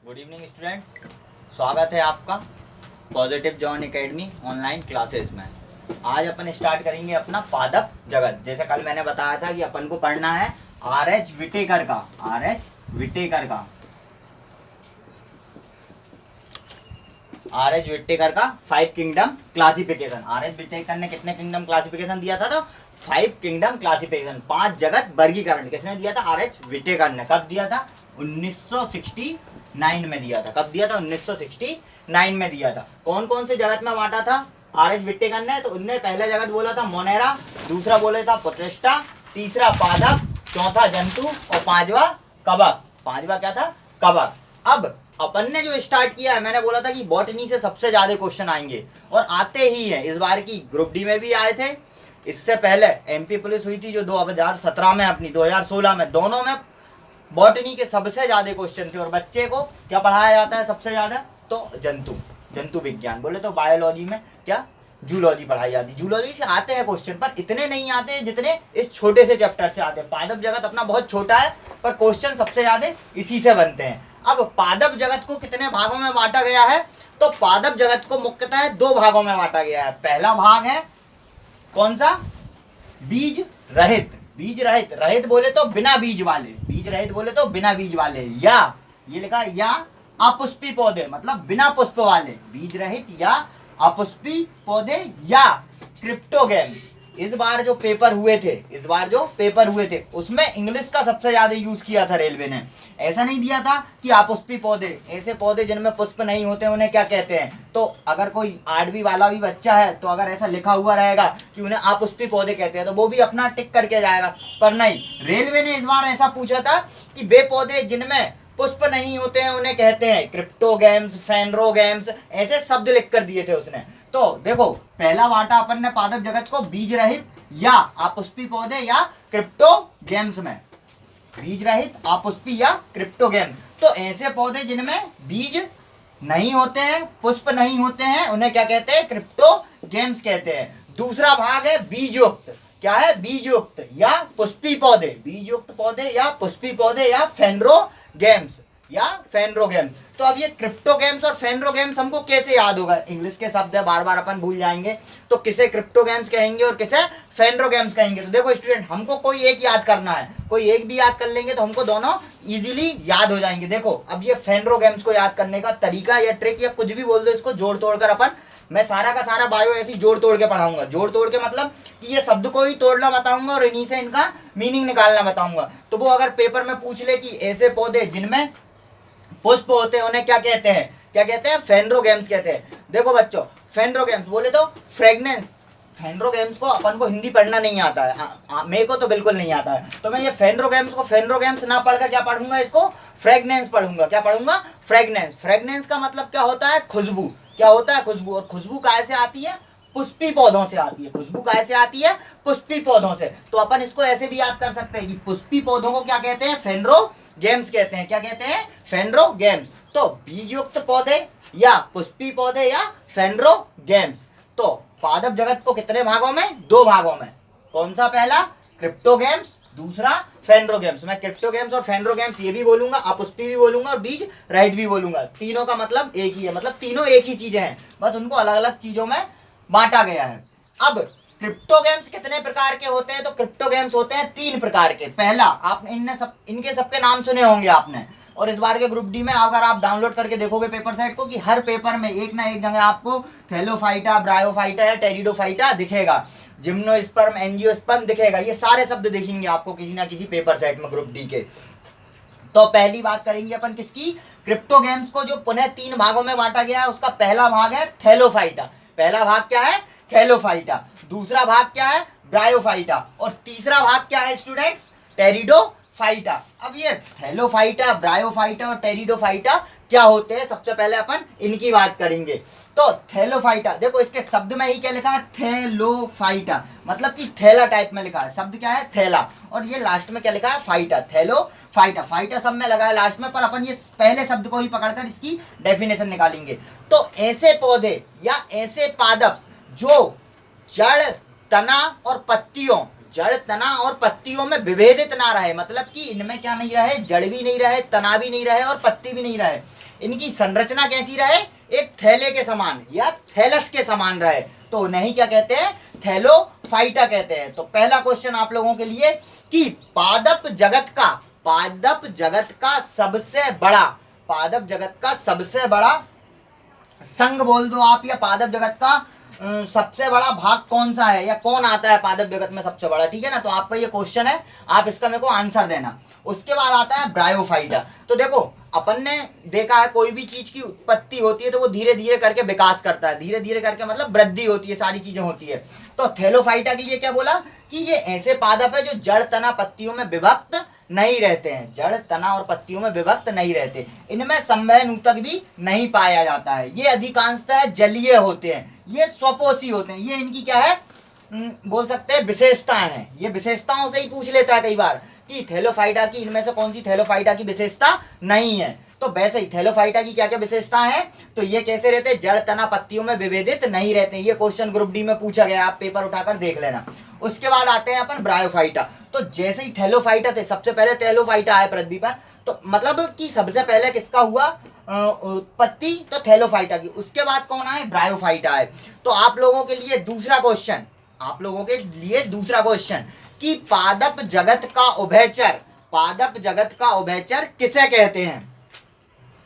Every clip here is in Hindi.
गुड इवनिंग स्टूडेंट्स, स्वागत है आपका positive John academy online classes में। आज अपन स्टार्ट करेंगे अपना पादप जगत। जैसे कल मैंने बताया था कि अपन को पढ़ना है आर.एच. विटेकर का 5 किंगडम क्लासिफिकेशन। आर.एच. विटेकर ने कितने किंगडम क्लासिफिकेशन दिया था? तो 5 किंगडम क्लासिफिकेशन, 5 जगत वर्गीकरण किसने दिया था? आर.एच. विटेकर ने। कब दिया था? 1969 में दिया था। कब दिया था? 1969 में दिया था। कौन कौन से जगत में बांटा था आर.एच. विटेकर ने? तो उनने पहला जगत बोला था मोनेरा, दूसरा बोला था प्रोटिस्टा, तीसरा पादप, चौथा जंतु और पांचवा कवक। पांचवा क्या था? कवक। अब अपन ने जो स्टार्ट किया है, मैंने बोला था कि बॉटनी से सबसे ज्यादा क्वेश्चन आएंगे और आते ही हैं। इस बार की ग्रुप डी में भी आए थे, इससे पहले एमपी पुलिस हुई थी जो 2017 में, अपनी 2016 में, दोनों में बॉटनी के सबसे ज्यादा क्वेश्चन थे। और बच्चे को क्या पढ़ाया जाता है सबसे ज्यादा? तो जंतु विज्ञान। बोले तो बायोलॉजी में क्या? जूलॉजी पढ़ाई जाती है। जूलॉजी से आते हैं क्वेश्चन, पर इतने नहीं आते हैं जितने इस छोटे से चैप्टर से आते हैं। पादप जगत अपना बहुत छोटा है, पर क्वेश्चन सबसे ज्यादा इसी से बनते हैं। अब पादप जगत को कितने भागों में बांटा गया है? तो पादप जगत को मुख्यतः 2 भागों में बांटा गया है। पहला भाग है कौन सा? बीज रहित। रहित बोले तो बिना बीज वाले, या ये लिखा है या अपुष्पी पौधे, मतलब बिना पुष्प वाले। बीज रहित या अपुष्पी पौधे या क्रिप्टोगैम्स। इस बार जो पेपर हुए थे उसमें इंग्लिश का सबसे ज्यादा यूज किया था रेलवे ने। ऐसा नहीं दिया था कि अपुष्पी पौधे, ऐसे पौधे जिनमें पुष्प नहीं होते उन्हें क्या कहते हैं। तो अगर कोई 8वीं वाला भी बच्चा है तो अगर ऐसा लिखा हुआ रहेगा कि उन्हें अपुष्पी पौधे कहते हैं तो वो भी अपना टिक करके जाएगा। पर नहीं, रेलवे ने इस बार ऐसा पूछा था कि वे पौधे जिनमें पुष्प नहीं होते हैं उन्हें कहते हैं क्रिप्टोगैम्स, फेनरोगैम्स, ऐसे शब्द लिख कर दिए थे उसने। तो देखो, पहला बांटा अपन ने पादप जगत को बीज रहित या अपुष्पी पौधे या क्रिप्टोगैम्स में। बीज रहित, अपुष्पी या क्रिप्टोगैम्स। तो ऐसे पौधे जिनमें बीज नहीं होते हैं, पुष्प नहीं होते हैं, उन्हें क्या कहते हैं? क्रिप्टोगैम्स कहते हैं। दूसरा भाग है बीजयुक्त। क्या है? बीजयुक्त या पुष्पी पौधे। बीजयुक्त पौधे या पुष्पी पौधे या फेनरोगैम्स या फेनरोगैम्स। तो अब ये क्रिप्टोगैम्स और फेनरोगैम्स हमको कैसे याद होगा? इंग्लिश के शब्द है, बार बार अपन भूल जाएंगे। तो किसे क्रिप्टोगैम्स कहेंगे और किसे फेनरोगैम्स कहेंगे? तो देखो स्टूडेंट, हमको कोई एक याद करना है। कोई एक भी याद कर लेंगे तो हमको दोनों इजीली याद हो जाएंगे। देखो, अब ये फेनरोगैम्स को याद करने का तरीका या ट्रिक या कुछ भी बोल दो, इसको जोड़ तोड़ कर अपन, मैं सारा का सारा बायो ऐसी जोड़ तोड़ के पढ़ाऊंगा। जोड़ तोड़ के मतलब कि ये शब्द को ही तोड़ना बताऊंगा और इन्हीं से इनका मीनिंग निकालना बताऊंगा। तो वो अगर पेपर में पूछ ले कि ऐसे पौधे जिनमें पुष्प होते हैं उन्हें क्या कहते हैं? क्या कहते हैं? फेनरोगैम्स कहते हैं। देखो बच्चों, फेनरोगैम्स बोले तो फ्रेगनेंस। फेनरोगैम्स को अपन को हिंदी पढ़ना नहीं आता है, मेरे को तो बिल्कुल नहीं आता है। तो मैं ये फेनरोगैम्स को फेनरोगैम्स ना पढ़कर क्या पढ़ूंगा? इसको फ्रेगनेंस पढ़ूंगा। क्या पढ़ूंगा? फ्रेगनेंस। फ्रेगनेंस का मतलब क्या होता है? खुशबू। क्या होता है? खुशबू। और खुशबू कहाँ से आती है? पुष्पी पौधों से आती है। खुशबू कहाँ से आती है? पुष्पी पौधों से। तो अपन इसको ऐसे भी याद कर सकते हैं कि पुष्पी पौधों को क्या कहते हैं? फेनरोगैम्स कहते हैं। क्या कहते हैं? फेनरोगैम्स। तो बीजयुक्त पौधे या पुष्पी पौधे या फेनरोगैम्स। तो पादप जगत को कितने भागों में? 2 भागों में। कौन सा? पहला क्रिप्टोगैम्स, दूसरा फेनरोगैम्स। मैं क्रिप्टोगैम्स और फेनरोगैम्स ये भी बोलूंगा, अपुष्पी भी बोलूंगा और बीज रहित भी बोलूंगा। तीनों का मतलब एक ही है, मतलब तीनों एक ही चीजें हैं, बस उनको अलग अलग चीजों में बांटा गया है। अब क्रिप्टोगैम्स कितने प्रकार के होते हैं? तो क्रिप्टोगैम्स होते हैं 3 प्रकार के। पहला, आपने इनके सबके नाम सुने होंगे आपने, और इस बार के ग्रुप डी में अगर आप डाउनलोड करके देखोगे पेपर सेट को, कि हर पेपर में एक ना एक जगह आपको थैलोफाइटा, ब्रायोफाइटा या टेरिडोफाइटा दिखेगा, जिम्नोस्पर्म, एंजियोस्पर्म दिखेगा। ये सारे शब्द दिखेंगे आपको किसी ना किसी पेपर सेट में ग्रुप डी के। तो पहली बात करेंगे अपन किसकी? क्रिप्टोगैम्स को, जो पुनः 3 भागों में बांटा गया है। उसका पहला भाग है थैलोफाइटा। पहला भाग क्या है? थैलोफाइटा। दूसरा भाग क्या है? ब्रायोफाइटा। और तीसरा भाग क्या है स्टूडेंट्स? टेरिडोफाइटा। अब ये थैलोफाइटा, ब्रायोफाइटा और टेरिडोफाइटा क्या होते हैं, सबसे पहले अपन इनकी बात करेंगे। तो थैलोफाइटा, देखो इसके शब्द में ही क्या लिखा है? थैलोफाइटा, मतलब कि थैला टाइप में लिखा है। शब्द क्या है? थैला। और ये लास्ट में क्या लिखा है? फाइटा। थैलोफाइटा। फाइटा सब में लगा है लास्ट में, पर अपन ये पहले शब्द को ही पकड़कर इसकी डेफिनेशन निकालेंगे। तो ऐसे पौधे या ऐसे पादप जो जड़, तना और पत्तियों, जड़, तना और पत्तियों में विभेदित ना रहे, मतलब कि इनमें क्या नहीं रहे? जड़ भी नहीं रहे, तना भी नहीं रहे और पत्ती भी नहीं रहे। इनकी संरचना कैसी रहे, एक थैले के समान या थैलस के समान रहे, तो उन्हें ही क्या कहते हैं, थैलोफाइटा कहते हैं। तो पहला क्वेश्चन आप लोगों के लिए कि पादप जगत का सबसे बड़ा संघ बोल दो आप, या पादप जगत का सबसे बड़ा भाग कौन सा है, या कौन आता है पादप जगत में सबसे बड़ा, ठीक है ना। तो आपका ये क्वेश्चन है, आप इसका मेरे को आंसर देना। उसके बाद आता है ब्रायोफाइटा। तो देखो अपन ने देखा है कोई भी चीज की उत्पत्ति होती है तो वो धीरे धीरे करके विकास करता है, धीरे धीरे करके मतलब वृद्धि होती है, सारी चीजें होती है। तो थैलोफाइटा के लिए क्या बोला कि ये ऐसे पादप है जो जड़ तना पत्तियों में विभक्त नहीं रहते हैं, जड़ तना और पत्तियों में विभक्त नहीं रहते, इनमें संवहन ऊतक भी नहीं पाया जाता है, ये अधिकांशतः जलीय होते हैं, ये स्वपोषी होते हैं। ये इनकी क्या है, बोल सकते हैं विशेषताएं हैं। ये विशेषताओं से ही पूछ लेता है कई बार कि थैलोफाइटा की इनमें से कौन सी थैलोफाइटा की विशेषता नहीं है। तो वैसे ही थैलोफाइटा की क्या क्या विशेषताएं हैं, तो ये कैसे रहते हैं, जड़ तना पत्तियों में विभेदित नहीं रहते। ये क्वेश्चन ग्रुप डी में पूछा गया, आप पेपर उठाकर देख लेना। उसके बाद आते हैं अपन ब्रायोफाइटा। तो जैसे ही थैलोफाइटा थे, सबसे पहले थैलोफाइटा आए पृथ्वी पर, तो मतलब कि सबसे पहले किसका हुआ उत्पत्ति, तो थैलोफाइटा की। उसके बाद कौन आए, ब्रायोफाइटा आए। तो आप लोगों के लिए दूसरा क्वेश्चन कि पादप जगत का उभयचर किसे कहते हैं।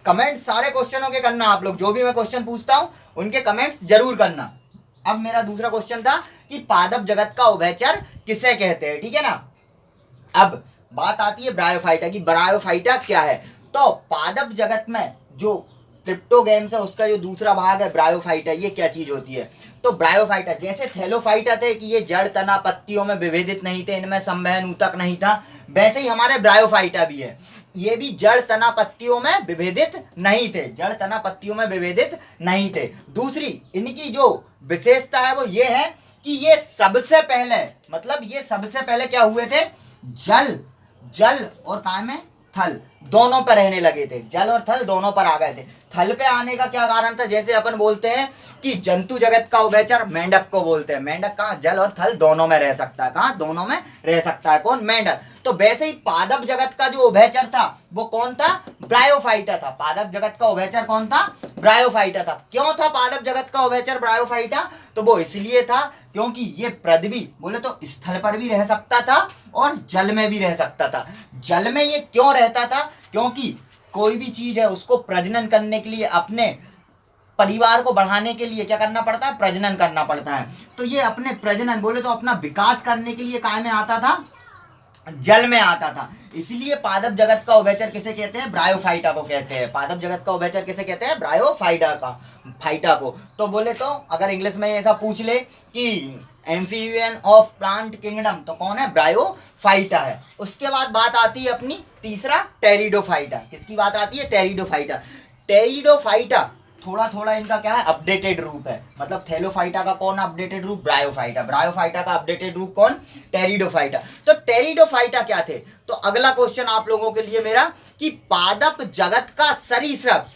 कमेंट सारे क्वेश्चनों के करना, आप लोग जो भी मैं क्वेश्चन पूछता हूं उनके कमेंट्स जरूर करना। अब मेरा दूसरा क्वेश्चन था कि पादप जगत का उभयचर किसे कहते हैं, ठीक है ना। अब बात आती है ब्रायोफाइटा की। ब्रायोफाइटा क्या है, तो पादप जगत में जो क्रिप्टोगैम्स है उसका जो दूसरा भाग है ब्रायोफाइटा, ये क्या चीज होती है। तो ब्रायोफाइटा जैसे थैलोफाइटा थे कि ये जड़ तना पत्तियों में विभेदित नहीं थे, इनमें संवहन ऊतक नहीं था, वैसे ही हमारे ब्रायोफाइटा भी है, ये भी जड़ तना पत्तियों में विभेदित नहीं थे, दूसरी इनकी जो विशेषता है वो ये है कि ये सबसे पहले क्या हुए थे, जल और काय में थल दोनों पर रहने लगे थे, जल और थल दोनों पर आ गए थे। थल पे आने का क्या कारण था, जैसे अपन बोलते हैं कि जंतु जगत का उभयचर मेंढक को बोलते हैं, मेंढक कहाँ जल और थल दोनों में रह सकता है, कहाँ दोनों में रह सकता है, कौन, मेंढक। तो वैसे ही पादप जगत का जो उभयचर था वो कौन था, ब्रायोफाइटा था। पादप जगत का उभयचर कौन था, ब्रायोफाइटा था। क्यों था पादप जगत का उभयचर ब्रायोफाइटा, तो वो इसलिए था क्योंकि ये पृथ्वी बोले तो स्थल पर भी रह सकता था और जल में भी रह सकता था। जल में ये क्यों रहता था, क्योंकि कोई भी चीज है उसको प्रजनन करने के लिए, अपने परिवार को बढ़ाने के लिए क्या करना पड़ता है, प्रजनन करना पड़ता है। तो ये अपने प्रजनन बोले तो अपना विकास करने के लिए काय में आता था, जल में आता था। इसलिए पादप जगत का उभयचर किसे कहते हैं, ब्रायोफाइटा को कहते हैं। पादप जगत का उभयचर किसे कहते हैं, ब्रायोफाइटा को। तो बोले तो अगर इंग्लिश में ऐसा पूछ ले कि एम्फीबियन ऑफ प्लांट किंगडम, तो कौन है, ब्रायोफाइटा है। उसके बाद बात आती है अपनी तीसरा टेरिडोफाइटा। किसकी बात आती है, टेरिडोफाइटा थोड़ा इनका क्या है, अपडेटेड रूप है। मतलब थैलोफाइटा का कौन अपडेटेड रूप, ब्रायोफाइटा का अपडेटेड रूप कौन, टेरिडोफाइटा। तो टेरिडोफाइटा क्या थे, तो अगला क्वेश्चन आप लोगों के लिए मेरा कि पादप जगत का सरीसृप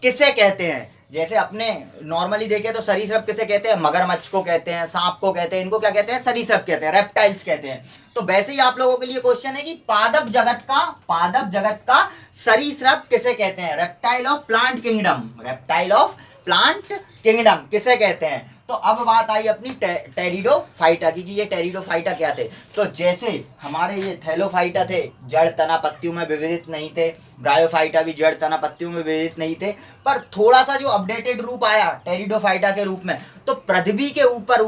किसे कहते हैं। जैसे अपने नॉर्मली देखे तो सरीसृप किसे कहते हैं, मगरमच्छ को कहते हैं, सांप को कहते हैं, इनको क्या कहते हैं, सरीसृप कहते हैं, रेप्टाइल्स कहते हैं। तो वैसे ही आप लोगों के लिए क्वेश्चन है कि पादप जगत का सरीसृप किसे कहते हैं, रेप्टाइल ऑफ प्लांट किंगडम किसे कहते हैं। तो अब बात आई अपनी टेरिडोफाइटा की, कि ये टेरिडोफाइटा क्या थे। तो जैसे हमारे ये थैलोफाइटा थे, जड़ तना पत्तियों में विभेदित नहीं थे, ब्रायोफाइटा भी जड़ तना पत्तियों में विभेदित नहीं थे, पर थोड़ा सा जो अपडेटेड रूप आया टेरिडोफाइटा के रूप में, तो पृथ्वी के ऊपर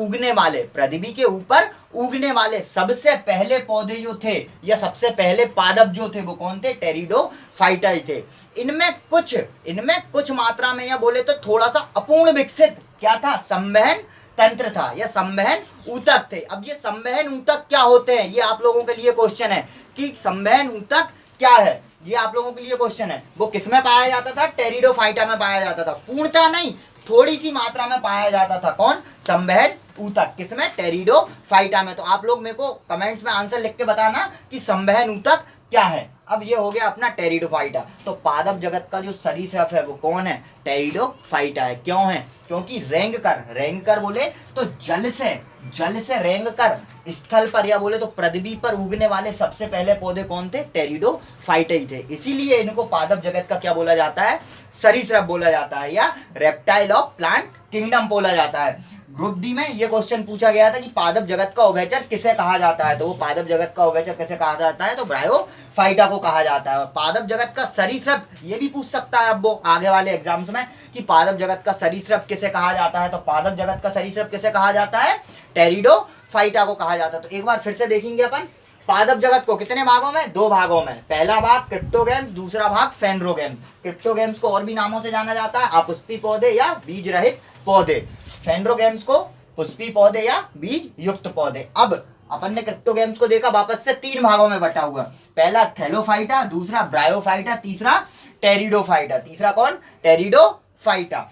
उगने वाले सबसे पहले पौधे जो थे या सबसे पहले पादप जो थे वो कौन थे, टेरिडोफाइटा ही थे। इनमें कुछ मात्रा में या बोले तो थोड़ा सा अपूर्ण विकसित क्या था, संवहन तंत्र था या संवहन ऊतक थे। अब ये संवहन ऊतक क्या होते हैं, ये आप लोगों के लिए क्वेश्चन है कि संवहन ऊतक क्या है, ये आप लोगों के लिए क्वेश्चन है। वो किसमें पाया जाता था, टेरिडोफाइटा में पाया जाता था, पूर्णतः नहीं थोड़ी सी मात्रा में पाया जाता था। कौन, संवहन ऊतक, किसमें, टेरिडोफाइटा में। तो आप लोग मेरे को कमेंट्स में आंसर लिख के बताना कि संवहन ऊतक क्या है। अब ये हो गया अपना टेरिडोफाइटा। तो पादप जगत का जो सरीसृप है वो कौन है, टेरिडोफाइटा है। क्यों है, क्योंकि रेंगकर बोले तो जल से जल से रेंग कर स्थल पर या बोले तो पृथ्वी पर उगने वाले सबसे पहले पौधे कौन थे? टेरिडोफाइटा ही थे। इसीलिए इनको पादप जगत का क्या बोला जाता है? सरीसृप बोला जाता है या रेप्टाइल ऑफ प्लांट किंगडम बोला जाता है। ग्रुप डी में ये क्वेश्चन पूछा गया था कि पादप जगत का उभयचर किसे कहा जाता है, तो वो पादप जगत का उभयचर किसे कहा जाता है? तो ब्रायोफाइटा को कहा जाता है। और पादप जगत का सरीसृप ये भी पूछ सकता है अब वो आगे वाले एग्जाम्स में कि पादप जगत का सरीसृप किसे कहा जाता है, तो पादप जगत का सरीसृप किसे कहा जाता है? टेरिडोफाइटा को कहा जाता है। तो एक बार फिर से देखेंगे अपन पादप जगत को कितने भागों में? 2 भागों में। पहला भाग क्रिप्टोगेम्स, दूसरा भाग फेनरोगेम्स। क्रिप्टोगेम्स को और भी नामों से जाना जाता है, अपुष्पी पौधे या बीज रहित पौधे। फेनरोगेम्स को पुष्पी पौधे या बीज युक्त पौधे। अब अपन ने क्रिप्टोगेम्स को देखा वापस से 3 भागों में बटा हुआ। पहला थैलोफाइटा, दूसरा ब्रायोफाइटा, तीसरा टेरिडोफाइटा। तीसरा कौन? टेरिडोफाइटा।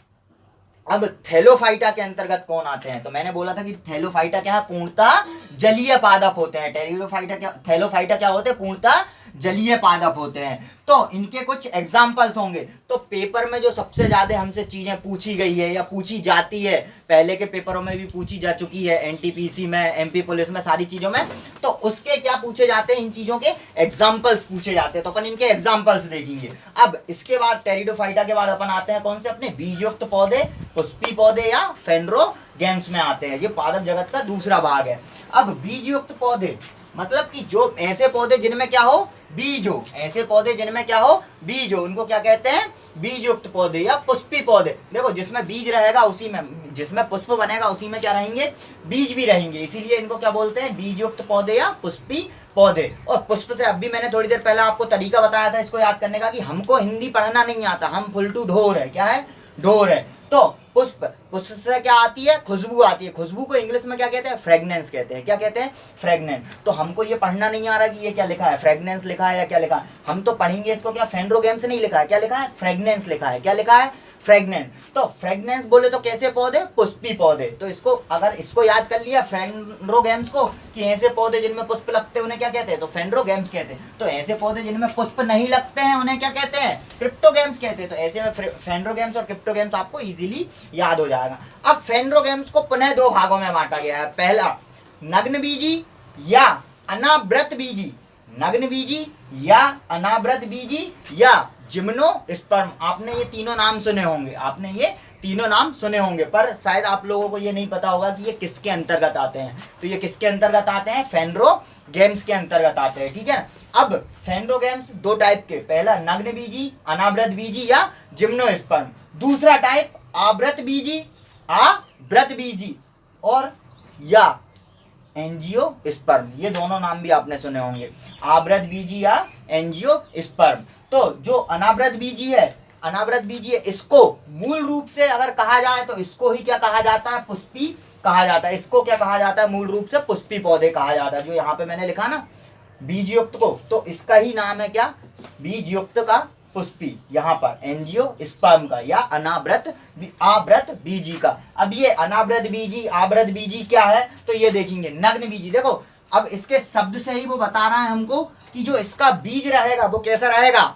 अब थैलोफाइटा के अंतर्गत कौन आते हैं? तो मैंने बोला था कि थैलोफाइटा क्या है? पूर्णतः जलीय पादप होते हैं। थैलोफाइटा क्या होते हैं? पूर्णतः जलीय पादप होते हैं। तो इनके कुछ एग्जाम्पल्स होंगे। तो पेपर में जो सबसे ज्यादा हमसे चीजें पूछी गई है या पूछी जाती है, पहले के पेपरों में भी पूछी जा चुकी है, एनटीपीसी में, एमपी पुलिस में, सारी चीजों में, तो उसके क्या पूछे जाते हैं? इन चीजों के एग्जाम्पल्स पूछे जाते हैं। तो अपन इनके एग्जाम्पल्स देखेंगे। अब इसके बाद टेरिडोफाइटा के बाद अपन आते हैं कौन से? अपने बीजयुक्त पौधे, पुष्पी पौधे या फेनरोगेम्स में आते हैं। ये पादप जगत का दूसरा भाग है। अब बीजयुक्त पौधे मतलब कि जो ऐसे पौधे जिनमें क्या हो? बीज हो। ऐसे पौधे जिनमें क्या हो? बीज हो, उनको क्या कहते हैं? बीजयुक्त पौधे या पुष्पी पौधे। देखो जिसमें बीज रहेगा उसी में, जिसमें पुष्प बनेगा उसी में क्या रहेंगे? बीज भी रहेंगे। इसीलिए इनको क्या बोलते हैं? बीजयुक्त पौधे या पुष्पी पौधे। और पुष्प से अभी मैंने थोड़ी देर पहले आपको तरीका बताया था इसको याद करने का कि हमको हिंदी पढ़ना नहीं आता, हम फुल टू ढोर है। क्या है? ढोर है। तो पुष्प, पुष्प से क्या आती है? खुशबू आती है। खुशबू को इंग्लिश में क्या कहते हैं? फ्रेगनेंस कहते हैं। क्या कहते हैं? फ्रेगनेंस। तो हमको ये पढ़ना नहीं आ रहा कि ये क्या लिखा है? फ्रेगनेंस लिखा है या क्या लिखा है? हम तो पढ़ेंगे इसको क्या? फेनरोगेम्स नहीं लिखा है, क्या लिखा है? फ्रेगनेंस लिखा है। क्या लिखा है? फ्रेगनेंस। तो फ्रेगनेंस बोले तो कैसे पौधे? पुष्पी पौधे। तो इसको अगर इसको याद कर लिया फेनरोगेम्स को कि ऐसे पौधे जिनमें पुष्प लगते हैं उन्हें क्या कहते हैं? तो फेनरोगेम्स कहते हैं। तो ऐसे पौधे जिनमें पुष्प नहीं लगते हैं उन्हें क्या कहते हैं? क्रिप्टोगेम्स कहते हैं। तो ऐसे में फेनरोगेम्स और क्रिप्टोगेम्स आपको इजीली याद हो जाएगा। अब फेनरोगेम्स को पुनः 2 भागों में बांटा गया है। पहला नग्न बीजी या अनावृत बीजी। नग्न बीजी या अनावृत बीजी या जिम्नोस्पर्म। आपने ये तीनों नाम सुने होंगे, आपने ये तीनों नाम सुने होंगे, पर शायद आप लोगों को ये नहीं पता होगा कि ये किसके अंतर्गत आते हैं। तो ये किसके अंतर्गत आते हैं? फेनरोगेम्स के अंतर्गत आते हैं। ठीक है। अब फेनरोगेम्स 2 टाइप के, पहला नग्न बीजी, अनावृत बीजी या जिम्नोस्पर्म। दूसरा टाइप आवृत बीजी, आवृत बीजी और या एंजियोस्पर्म। ये दोनों नाम भी आपने सुने होंगे, आवृत बीजी या एंजियोस्पर्म। तो जो अनावृत बीजी है, अनावृत बीजी है, इसको मूल रूप से अगर कहा जाए तो इसको ही क्या कहा जाता है? पुष्पी कहा जाता है। इसको क्या कहा जाता है? मूल रूप से पुष्पी पौधे कहा जाता है। जो यहाँ पे मैंने लिखा ना बीजयुक्त को, तो इसका ही नाम है क्या? बीजयुक्त का पुष्पी, यहाँ पर एंजियोस्पर्म का या अनावृत आवृत बीजी का। अब ये अनावृत बीजी, आवृत बीजी क्या है? तो ये देखेंगे। नग्न बीजी, देखो अब इसके शब्द से ही वो बता रहा है हमको कि जो इसका बीज रहेगा वो कैसा रहेगा?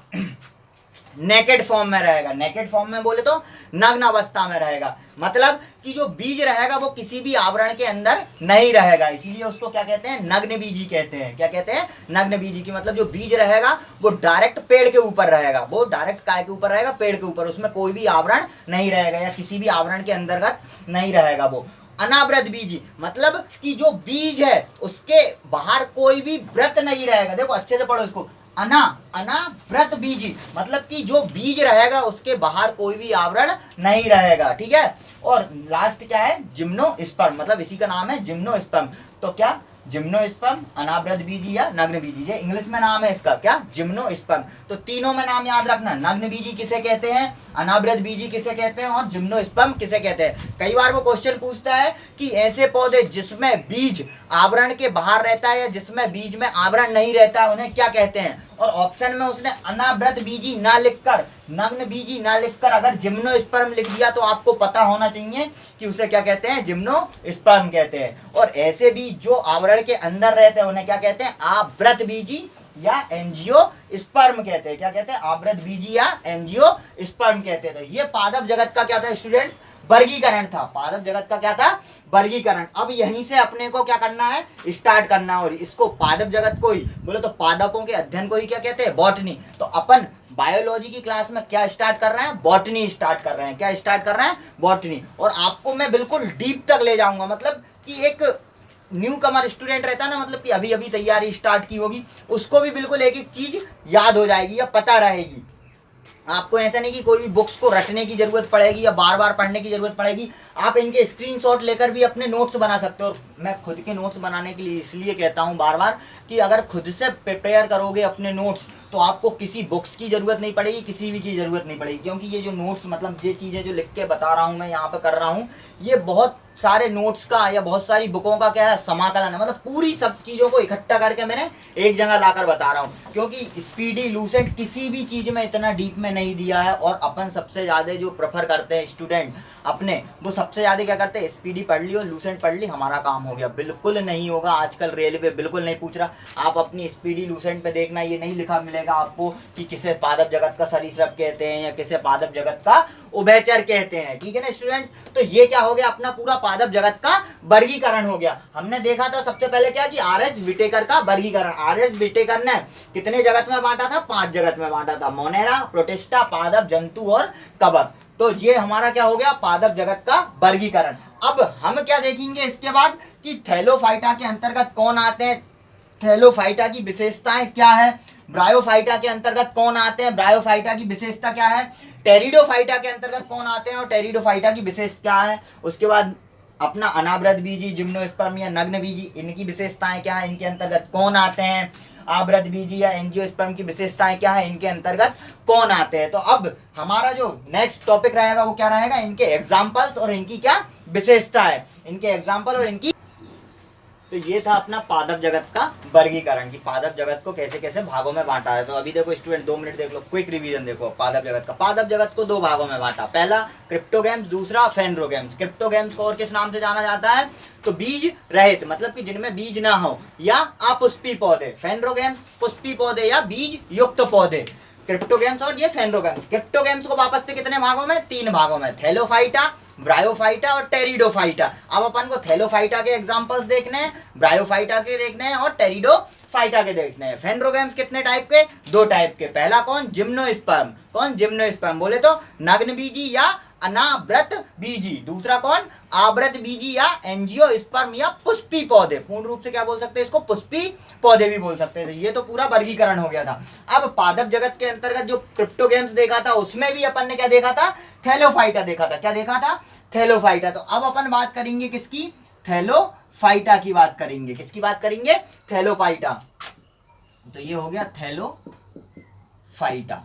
नेकेड फॉर्म में रहेगा। नेकेड फॉर्म में बोले तो नग्न अवस्था में रहेगा। मतलब कि जो बीज रहेगा वो किसी भी आवरण के अंदर नहीं रहेगा, इसीलिए उसको क्या कहते हैं? नग्न बीजी कहते हैं। क्या कहते हैं? नग्न बीजी की मतलब जो बीज रहेगा वो डायरेक्ट पेड़ के ऊपर रहेगा। वो डायरेक्ट काय के ऊपर रहेगा? पेड़ के ऊपर। उसमें कोई भी आवरण नहीं रहेगा या किसी भी आवरण के अंतर्गत नहीं रहेगा वो। अनावृत बीजी मतलब कि जो बीज है उसके बाहर कोई भी व्रत नहीं रहेगा। देखो अच्छे से पढ़ो इसको। अनावृत बीजी मतलब कि जो बीज रहेगा उसके बाहर कोई भी आवरण नहीं रहेगा। ठीक है। और लास्ट क्या है? जिम्नोस्पर्म, मतलब इसी का नाम है जिम्नोस्पर्म। तो क्या? जिम्नोस्पर्म, अनावृत बीजी या नग्न बीजी, ये इंग्लिश में नाम है इसका। क्या? जिम्नोस्पर्म। तो तीनों में नाम याद रखना। नग्न बीजी किसे कहते हैं, अनावृत बीजी किसे कहते हैं और जिम्नोस्पर्म किसे कहते हैं। कई बार वो क्वेश्चन पूछता है कि ऐसे पौधे जिसमें बीज आवरण के बाहर रहता है या जिसमें बीज में आवरण नहीं रहता है उन्हें क्या कहते हैं, और ऑप्शन में उसने अनावृत बीजी ना लिखकर, नग्न बीजी ना लिखकर अगर जिम्नोस्पर्म लिख दिया तो आपको पता होना चाहिए कि उसे क्या कहते हैं? जिम्नोस्पर्म कहते हैं। और ऐसे बीज जो आवरण के अंदर रहते हैं उन्हें क्या कहते हैं? आवृत बीजी या एंजियोस्पर्म कहते हैं। क्या कहते हैं? आवृत बीजी या एंजियोस्पर्म कहते हैं। तो ये पादप जगत का क्या था स्टूडेंट्स? वर्गीकरण था, पादप जगत का क्या था, वर्गीकरण। अब यहीं से अपने को क्या करना है, स्टार्ट करना है। और इसको पादप जगत को ही बोले तो पादपों के अध्ययन को ही क्या कहते हैं, बॉटनी। तो अपन बायोलॉजी की क्लास में क्या स्टार्ट कर रहे हैं, बॉटनी स्टार्ट कर रहे हैं। क्या स्टार्ट कर रहे हैं, बॉटनी। और आपको मैं बिल्कुल डीप तक ले जाऊंगा, मतलब कि एक न्यू कमर स्टूडेंट रहता है ना, मतलब कि अभी अभी तैयारी स्टार्ट की होगी, उसको भी बिल्कुल एक एक चीज याद हो जाएगी या पता रहेगी। आपको ऐसा नहीं कि कोई भी बुक्स को रटने की जरूरत पड़ेगी या बार बार पढ़ने की जरूरत पड़ेगी। आप इनके स्क्रीनशॉट लेकर भी अपने नोट्स बना सकते हो। और मैं खुद के नोट्स बनाने के लिए इसलिए कहता हूँ बार बार कि अगर खुद से प्रिपेयर करोगे अपने नोट्स तो आपको किसी बुक्स की जरूरत नहीं पड़ेगी, किसी भी की जरूरत नहीं पड़ेगी। क्योंकि ये जो नोट्स, मतलब ये चीज़ें जो लिख के बता रहा हूँ मैं यहाँ पे कर रहा हूँ, ये बहुत सारे नोट्स का या बहुत सारी बुकों का क्या है, समाकलन है। मतलब पूरी सब चीज़ों को इकट्ठा करके मैंने एक जगह लाकर बता रहा हूँ। क्योंकि स्पीडी लूसेंट किसी भी चीज़ में इतना डीप में नहीं दिया है। और अपन सबसे ज़्यादा जो प्रेफर करते हैं स्टूडेंट अपने, वो सबसे ज़्यादा क्या करते हैं, स्पीडी पढ़ ली और लूसेंट पढ़ ली, हमारा काम हो गया। बिल्कुल नहीं होगा। आजकल रेलवे बिल्कुल नहीं पूछ रहा। आप अपनी स्पीडी लूसेंट पे देखना, ये नहीं लिखा मिलेगा आपको कि किसे पादप जगत का सरीसृप कहते हैं या किसे पादप जगत का उभयचर कहते हैं। ठीक है ना स्टूडेंट। तो ये क्या हो गया, अपना पूरा पादप जगत का वर्गीकरण हो गया। हमने देखा था सबसे पहले क्या कि आर.एच. विटेकर का वर्गीकरण। आर.एच. विटेकर ने कितने जगत में बांटा था, 5 जगत में बांटा था, मोनेरा, प्रोटिस्टा, पादप, जंतु और कवक। तो ये हमारा क्या हो गया, पादप जगत का वर्गीकरण। अब हम क्या देखेंगे इसके बाद कि थैलोफाइटा के अंतर्गत कौन आते हैं, थैलोफाइटा की विशेषताएं क्या है, ब्रायोफाइटा के अंतर्गत कौन आते हैं, ब्रायोफाइटा की विशेषता क्या है, टेरिडोफाइटा के अंतर्गत कौन आते हैं और टेरिडोफाइटा की विशेषता क्या है। उसके बाद अपना अनावृत बीजी, जिम्नोस्पर्म या नग्न बीजी, इनकी विशेषताएं क्या है, इनके अंतर्गत कौन आते हैं। आवृत बीजी या एंजियोस्पर्म की विशेषताएं क्या है, इनके अंतर्गत कौन आते हैं। तो अब हमारा जो नेक्स्ट टॉपिक रहेगा वो क्या रहेगा, इनके एग्जाम्पल्स और इनकी क्या विशेषता है, इनके एग्जाम्पल और इनकी। तो ये था अपना पादप जगत का वर्गीकरण कि पादप जगत को कैसे कैसे भागों में बांटा है। तो अभी देखो स्टूडेंट 2 मिनट देख लो, क्विक रिवीजन देखो पादप जगत का। पादप जगत को 2 भागों में बांटा, पहला क्रिप्टोगैम्स, दूसरा फेनरोगैम्स। क्रिप्टोगैम्स को और किस नाम से जाना जाता है, तो बीज रहित, मतलब कि जिनमें बीज ना हो या अपुष्पी पौधे। फेनरोगैम्स पुष्पी पौधे या बीज युक्त पौधे, क्रिप्टोगैम्स और ये फेनरोगैम्स। क्रिप्टोगैम्स को वापस से कितने भागों में, 3 भागों में, थैलोफाइटा, ब्रायोफाइटा और टेरिडोफाइटा। अब अपन को थैलोफाइटा के एग्जांपल्स देखने हैं, ब्रायोफाइटा के देखने हैं और टेरिडोफाइटा के देखने हैं। फेनरोगैम्स कितने टाइप के, 2 टाइप के। पहला कौन, जिम्नोस्पर्म। कौन, जिम्नोस्पर्म बोले तो नग्न बीजी या अनावृत बीजी। दूसरा कौन, आवृत बीजी या एंजियोस्पर्म या पुष्पी पौधे। पूर्ण रूप से क्या बोल सकते हैं इसको, पुष्पी पौधे भी बोल सकते हैं। ये तो पूरा वर्गीकरण हो गया था। अब पादप जगत के अंतर्गत जो क्रिप्टोगैम्स देखा था उसमें भी अपन ने क्या देखा था, थैलोफाइटा देखा था। क्या देखा था, थैलोफाइटा। तो अब अपन बात करेंगे किसकी, थैलोफाइटा की बात करेंगे। किसकी बात करेंगे, थैलोफाइटा। तो ये हो गया थैलोफाइटा।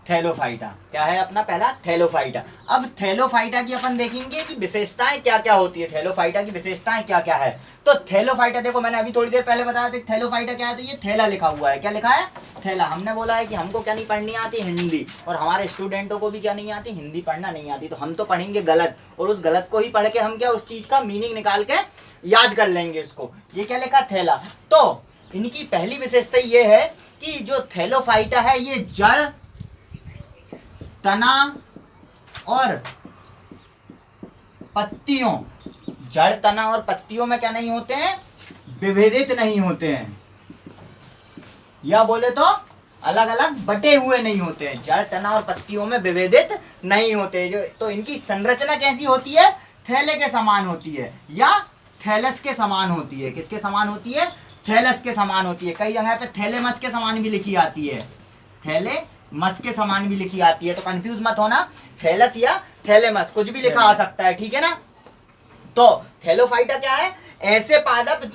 थैलोफाइटा क्या है अपना पहला, थैलोफाइटा। अब थैलोफाइटा की अपन देखेंगे कि विशेषताएं क्या क्या होती है, थैलोफाइटा की विशेषताएं क्या क्या है। तो थैलोफाइटा देखो, मैंने अभी थोड़ी देर पहले बताया था थैलोफाइटा क्या है, तो ये थैला लिखा हुआ है। क्या लिखा है, थैला। हमने बोला है कि हमको क्या नहीं पढ़नी आती, हिंदी, और हमारे स्टूडेंटों को भी क्या नहीं आती, हिंदी पढ़ना नहीं आती। तो हम तो पढ़ेंगे गलत, और उस गलत को ही पढ़ के हम क्या उस चीज का मीनिंग निकाल के याद कर लेंगे इसको। ये क्या लिखा, थैला। तो इनकी पहली विशेषता ये है कि जो थैलोफाइटा है ये जड़, तना और पत्तियों, जड़, तना और पत्तियों में क्या नहीं होते हैं, विभेदित नहीं होते हैं, या बोले तो अलग अलग बटे हुए नहीं होते हैं। जड़, तना और पत्तियों में विभेदित नहीं होते। जो तो इनकी संरचना कैसी होती है, थैले के समान होती है या थैलस के समान होती है। किसके समान होती है, थैलस के समान होती है। कई जगह पे थैलेमस के समान भी लिखी आती है, थैले मस के समान भी लिखी आती है। तो कंफ्यूज मत होना, थैलस या थैलेमस कुछ भी लिखा आ सकता है, ठीक है ना। तो थैलोफाइटा क्या है, ऐसे पादप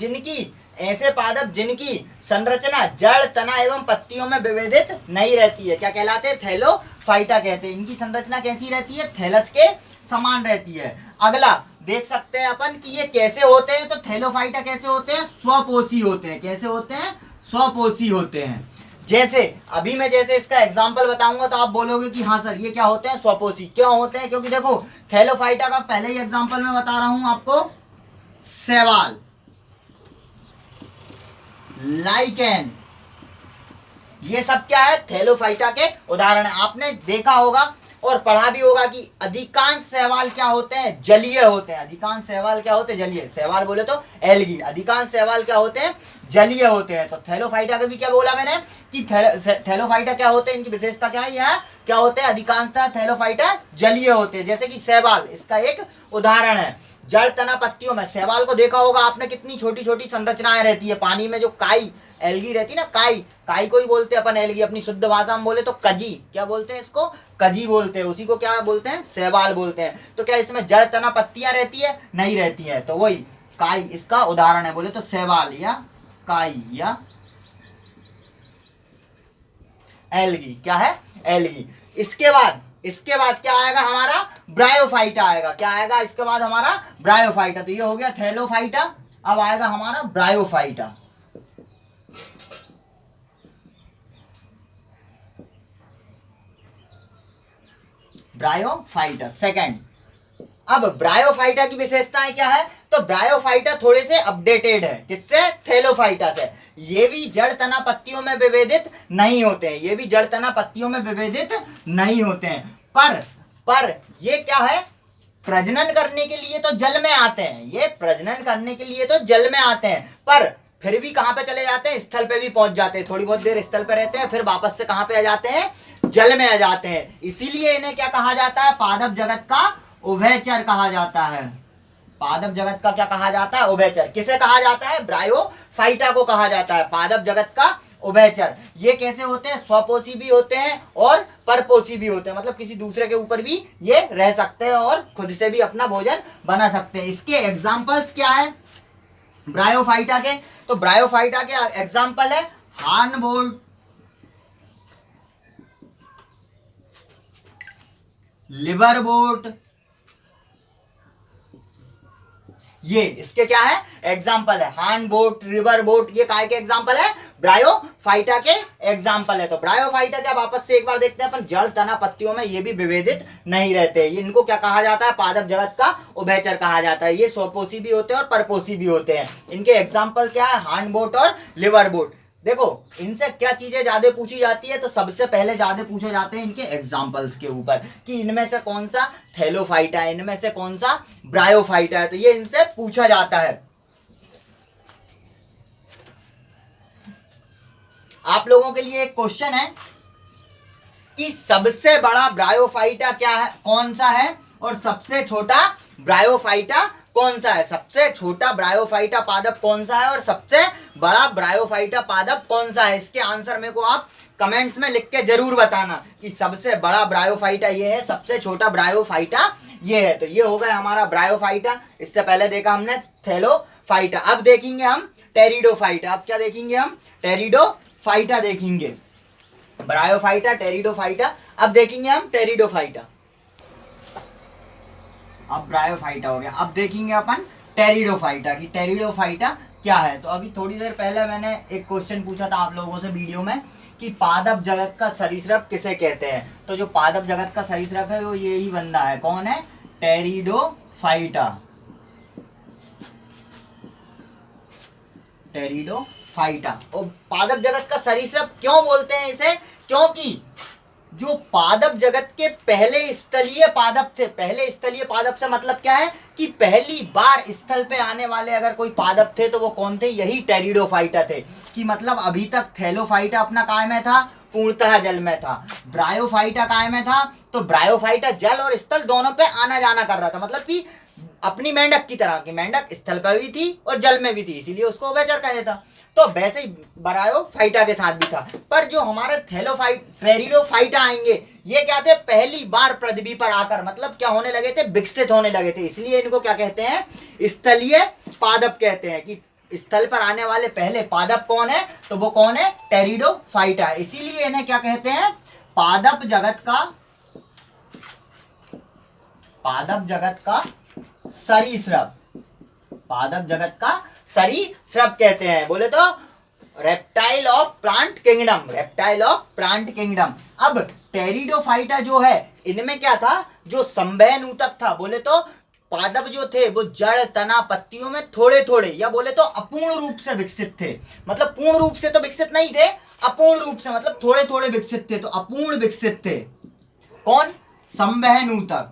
जिनकी संरचना जड़, तना एवं पत्तियों में विभेदित नहीं रहती है, क्या कहलाते हैं, थैलोफाइटा कहते हैं। इनकी संरचना कैसी रहती है, थैलस के समान रहती है। अगला देख सकते हैं अपन कि ये कैसे होते हैं। तो थैलोफाइटा कैसे होते हैं, स्वपोषी होते हैं। कैसे होते हैं, स्वपोषी होते हैं। जैसे अभी मैं जैसे इसका एग्जाम्पल बताऊंगा तो आप बोलोगे कि हाँ सर ये क्या होते हैं, स्वपोषी। क्यों होते हैं, क्योंकि देखो थैलोफाइटा का पहले ही एग्जाम्पल मैं बता रहा हूं आपको, शैवाल, लाइकेन, ये सब क्या है, थैलोफाइटा के उदाहरण है। आपने देखा होगा और पढ़ा भी होगा कि अधिकांश शैवाल क्या होते हैं, जलीय होते हैं। अधिकांश शैवाल क्या होते हैं, जलीय। शैवाल बोले तो एल्गी, अधिकांश शैवाल क्या होते हैं, जलीय होते हैं। तो थैलोफाइटा का भी क्या बोला मैंने कि थैलोफाइटा क्या होते हैं, इनकी विशेषता क्या है, यह क्या होते हैं, अधिकांशतः थैलोफाइटा जलीय होते हैं। जैसे कि शैवाल इसका एक उदाहरण है। जड़ तना पत्तियों में शैवाल को देखा होगा आपने, कितनी छोटी छोटी संरचनाएं रहती है। पानी में जो काई एल्गी रहती है ना, काई को ही बोलते हैं अपन एल्गी, अपनी शुद्ध भाषा में बोले तो कजी, क्या बोलते हैं इसको, कजी बोलते हैं। उसी को क्या बोलते हैं, शैवाल बोलते हैं। तो क्या इसमें जड़ तना पत्तियां रहती है, नहीं रहती है। तो वही काई इसका उदाहरण है, बोले तो शैवाल या काई या एल्गी, क्या है, एल्गी। इसके बाद क्या आएगा हमारा, ब्रायोफाइटा आएगा। क्या आएगा इसके बाद हमारा, ब्रायोफाइटा। तो ये हो गया थैलोफाइटा, अब आएगा हमारा ब्रायोफाइटा। Bryophyta second. अब ब्रायोफाइटा की विशेषताएं क्या है, तो ब्रायोफाइटा थोड़े से अपडेटेड है, किससे, थैलोफाइटा से। ये भी जड़ तना पत्तियों में विभेदित नहीं होते हैं, ये भी जड़ तना पत्तियों में विभेदित नहीं होते हैं। पर ये क्या है, प्रजनन करने के लिए तो जल में आते हैं, ये प्रजनन करने के लिए तो जल में आते हैं, पर फिर भी कहां पे चले जाते हैं, स्थल पे भी पहुंच जाते हैं। थोड़ी बहुत देर स्थल पे रहते हैं, फिर वापस से कहां पे आ जाते हैं, जल में आ जाते हैं। इसीलिए इन्हें क्या कहा जाता है, पादप जगत का उभयचर कहा जाता है। पादप जगत का क्या कहा जाता है, उभयचर। किसे कहा जाता है, ब्रायोफाइटा को कहा जाता है पादप जगत का उभयचर। ये कैसे होते हैं, स्वपोषी भी होते हैं और परपोषी भी होते हैं, मतलब किसी दूसरे के ऊपर भी ये रह सकते हैं और खुद से भी अपना भोजन बना सकते हैं। इसके एग्जाम्पल्स क्या है ब्रायोफाइटा के, तो ब्रायोफाइटा के एग्जाम्पल है हार्नवोल्ट, लिवरवोर्ट, ये इसके क्या है, एग्जाम्पल है। हार्नवोर्ट, लिवरवोर्ट, ये काय के एग्जाम्पल है, ब्रायोफाइटा के एग्जाम्पल है। तो ब्रायोफाइटा क्या, वापस से एक बार देखते हैं अपन, जड़ तना पत्तियों में ये भी विभेदित नहीं रहते। ये इनको क्या कहा जाता है, पादप जगत का उभयचर कहा जाता है। ये स्वपोषी भी होते हैं और परपोषी भी होते हैं। इनके एग्जाम्पल क्या है, हार्नवोर्ट और लिवरवोर्ट। देखो इनसे क्या चीजें ज्यादा पूछी जाती है, तो सबसे पहले ज्यादा पूछे जाते हैं इनके एग्जाम्पल्स के ऊपर कि इनमें से कौन सा थैलोफाइटा है, इनमें से कौन सा ब्रायोफाइटा है, तो ये इनसे पूछा जाता है। आप लोगों के लिए एक क्वेश्चन है कि सबसे बड़ा ब्रायोफाइटा क्या है, कौन सा है, और सबसे छोटा ब्रायोफाइटा कौन सा है। सबसे छोटा ब्रायोफाइटा पादप कौन सा है और सबसे बड़ा ब्रायोफाइटा पादप कौन सा है। इसके आंसर मेरे को आप कमेंट्स में लिख के जरूर बताना कि सबसे बड़ा ब्रायोफाइटा ये है, सबसे छोटा ब्रायोफाइटा ये है। तो ये हो गया हमारा ब्रायोफाइटा। इससे पहले देखा हमने थैलोफाइटा। अब देखेंगे हम टेरिडोफाइटा। अब क्या देखेंगे हम, टेरिडोफाइटा देखेंगे। ब्रायोफाइटा, टेरिडोफाइटा, अब देखेंगे हम टेरिडोफाइटा। अब ब्रायोफाइटा हो गया, अब देखेंगे अपन टेरिडोफाइटा की टेरिडोफाइटा क्या है। तो अभी थोड़ी देर पहले मैंने एक क्वेश्चन पूछा था आप लोगों से वीडियो में कि पादप जगत का सरीसृप किसे कहते हैं। तो जो पादप जगत का सरीसृप है वो यही बंदा है, कौन है, टेरिडोफाइटा। टेरिडोफाइटा। और पादप जगत का सरीसृप क्यों बोलते हैं इसे, क्योंकि जो पादप जगत के पहले स्थलीय पादप थे, पहले स्थलीय पादप से मतलब क्या है कि पहली बार स्थल पे आने वाले अगर कोई पादप थे तो वो कौन थे, यही टेरिडोफाइटा थे। कि मतलब अभी तक थैलोफाइटा अपना काय में था, पूर्णतः जल में था। ब्रायोफाइटा काय में था, तो ब्रायोफाइटा जल और स्थल दोनों पे आना जाना कर रहा था, मतलब कि अपनी मेंढक की तरह की, मेंढक स्थल पर भी थी और जल में भी थी, इसीलिए उसको उभयचर कहा था। तो वैसे ही ब्रायोफाइटा के साथ भी था। पर जो हमारे टेरिडोफाइटा आएंगे ये क्या थे, पहली बार पृथ्वी पर आकर मतलब क्या होने लगे थे, विकसित होने लगे थे, इसलिए इनको क्या कहते हैं, स्थलीय पादप कहते हैं। कि स्थल पर आने वाले पहले पादप कौन है, तो वो कौन है, टेरिडोफाइटा। इसीलिए इन्हें क्या कहते हैं, पादप जगत का सरीसृप, पादप जगत का सरीसृप कहते हैं। बोले तो reptile of plant kingdom, reptile of plant kingdom. अब टेरिडोफाइटा जो है इनमें क्या था, जो संवहन ऊतक था, बोले तो पादप जो थे वो जड़ तना पत्तियों में थोड़े थोड़े या बोले तो अपूर्ण रूप से विकसित थे। मतलब पूर्ण रूप से तो विकसित नहीं थे, अपूर्ण रूप से मतलब थोड़े थोड़े विकसित थे, तो अपूर्ण विकसित थे। कौन, संवहन ऊतक,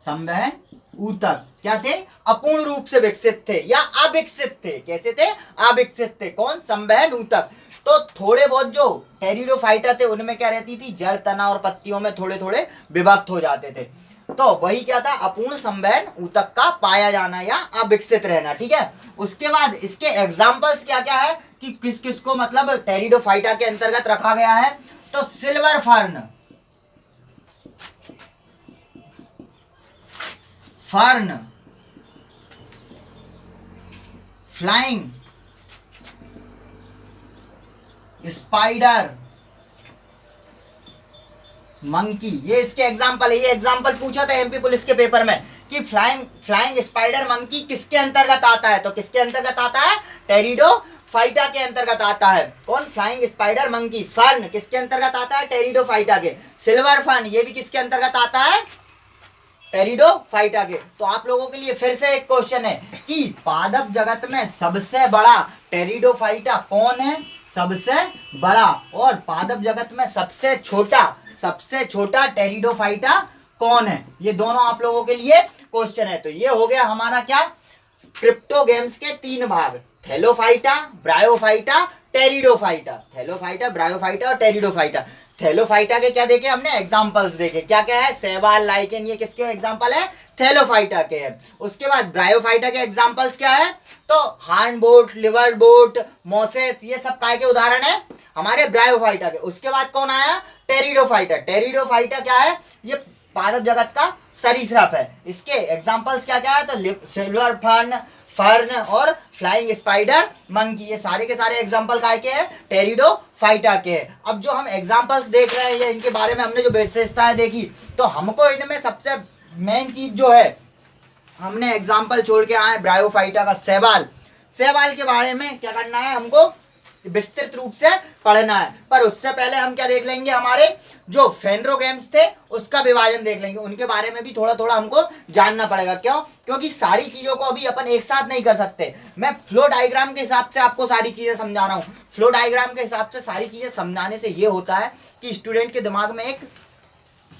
संवहन ऊतक क्या थे? अपूर्ण रूप से विकसित थे या अविकसित थे। कैसे थे? अविकसित थे। कौन? संवहन ऊतक। तो थोड़े बहुत जो टेरिडोफाइटा थे उनमें क्या रहती थी? जड़, तना और पत्तियों में थोड़े थोड़े विभक्त हो जाते थे। तो वही क्या था? अपूर्ण संवहन ऊतक का पाया जाना या अविकसित रहना। ठीक है। उसके बाद इसके एग्जाम्पल्स क्या क्या है कि किस किस को मतलब टेरिडोफाइटा के अंतर्गत रखा गया है? तो silver fern, fern, flying spider, monkey, ये इसके एग्जाम्पल है। ये एग्जाम्पल पूछा था एमपी पुलिस के पेपर में कि फ्लाइंग स्पाइडर मंकी किसके अंतर्गत आता है? तो किसके अंतर्गत आता है? टेरिडोफाइटा के अंतर्गत आता है। कौन? Flying spider monkey. फर्न किसके अंतर्गत आता है? टेरिडोफाइटा के। सिल्वर फर्न ये भी किसके अंतर्गत आता है? टेरिडोफाइटा के। तो आप लोगों के लिए फिर से एक क्वेश्चन है कि पादप जगत में सबसे बड़ा टेरिडोफाइटा कौन है? सबसे बड़ा। और पादप जगत में सबसे छोटा टेरिडोफाइटा कौन है? ये दोनों आप लोगों के लिए क्वेश्चन है। तो ये हो गया हमारा क्या? क्रिप्टोगेम्स के 3 भाग, Thallophyta, bryophyta, pteridophyta. Thallophyta, bryophyta और टेरिडोफाइटा। थैलोफाइटा के क्या देखे हमने? एग्जांपल्स देखे। क्या क्या है? शैवाल, लाइकेन, ये किसके एग्जांपल है? थैलोफाइटा के है। उसके बाद ब्रायोफाइटा के एग्जांपल्स क्या है? तो horn boat, liver boat, Moses, ये सब काय के उदाहरण है? हमारे ब्रायोफाइटा के। उसके बाद कौन आया? टेरिडोफाइटा। टेरिडोफाइटा क्या है? ये पादप जगत का सरीसृप है। इसके एग्जांपल्स क्या क्या है? तो सिल्वर फर्न और फ्लाइंग स्पाइडर मंकी, ये सारे के सारे एग्जांपल काय के हैं? टेरिडोफाइटा के हैं। अब जो हम एग्जांपल्स देख रहे हैं या इनके बारे में हमने जो विशेषताएं देखी, तो हमको इनमें सबसे मेन चीज जो है, हमने एग्जांपल छोड़ के आए ब्रायोफाइटा का शैवाल के बारे में क्या करना है? हमको विस्तृत रूप से पढ़ना है। पर उससे पहले हम क्या देख लेंगे? हमारे जो फेनरोगेम्स थे उसका विभाजन देख लेंगे। उनके बारे में भी थोड़ा थोड़ा हमको जानना पड़ेगा। क्यों? क्योंकि सारी चीजों को अभी अपन एक साथ नहीं कर सकते। मैं फ्लो डायग्राम के हिसाब से आपको सारी चीजें समझा रहा हूँ। फ्लो डायग्राम के हिसाब से सारी चीजें समझाने से ये होता है कि स्टूडेंट के दिमाग में एक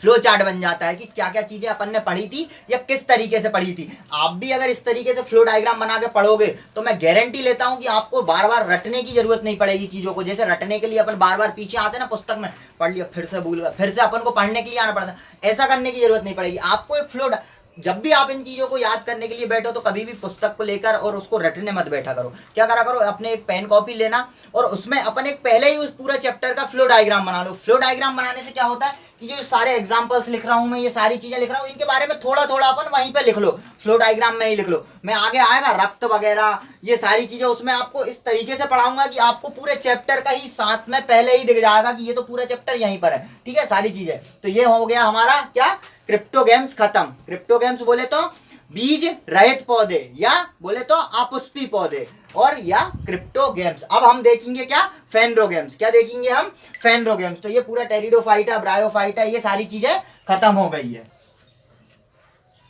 फ्लो चार्ट बन जाता है कि क्या क्या चीजें अपन ने पढ़ी थी या किस तरीके से पढ़ी थी। आप भी अगर इस तरीके से फ्लो डायग्राम बना के पढ़ोगे तो मैं गारंटी लेता हूं कि आपको बार बार रटने की जरूरत नहीं पड़ेगी चीजों को। जैसे रटने के लिए अपन बार बार पीछे आते हैं ना, पुस्तक में पढ़ लिया फिर से भूल गया, फिर से अपन को पढ़ने के लिए आना पड़ता है। ऐसा करने की जरूरत नहीं पड़ेगी आपको। एक फ्लो, जब भी आप इन चीजों को याद करने के लिए बैठो तो कभी भी पुस्तक को लेकर और उसको रटने मत बैठा करो। क्या करा करो? अपने एक पेन कॉपी लेना और उसमें अपन एक पहले ही उस पूरा चैप्टर का फ्लो डायग्राम बना लो। फ्लो डायग्राम बनाने से क्या होता है कि ये सारे एग्जांपल्स लिख रहा हूं मैं, ये सारी चीजें लिख रहा हूं, इनके बारे में थोड़ा थोड़ा अपन वहीं पे लिख लो, फ्लो डायग्राम में ही लिख लो। मैं आगे आएगा रक्त वगैरह ये सारी चीजें, उसमें आपको इस तरीके से पढ़ाऊंगा कि आपको पूरे चैप्टर का ही साथ में पहले ही दिख जाएगा कि ये तो पूरा चैप्टर यहीं पर है। ठीक है, सारी चीजें। तो ये हो गया हमारा क्या? क्रिप्टोगेम्स खत्म। क्रिप्टोगेम्स बोले तो बीज रहित पौधे या बोले तो अपुष्पी पौधे और या क्रिप्टोगेम्स। अब हम देखेंगे क्या? फेनरोगेम्स। क्या देखेंगे हम? फेनरोगेम्स। तो ये पूरा टेरिडोफाइटा, ब्रायोफाइटा, ये सारी चीजें खत्म हो गई है।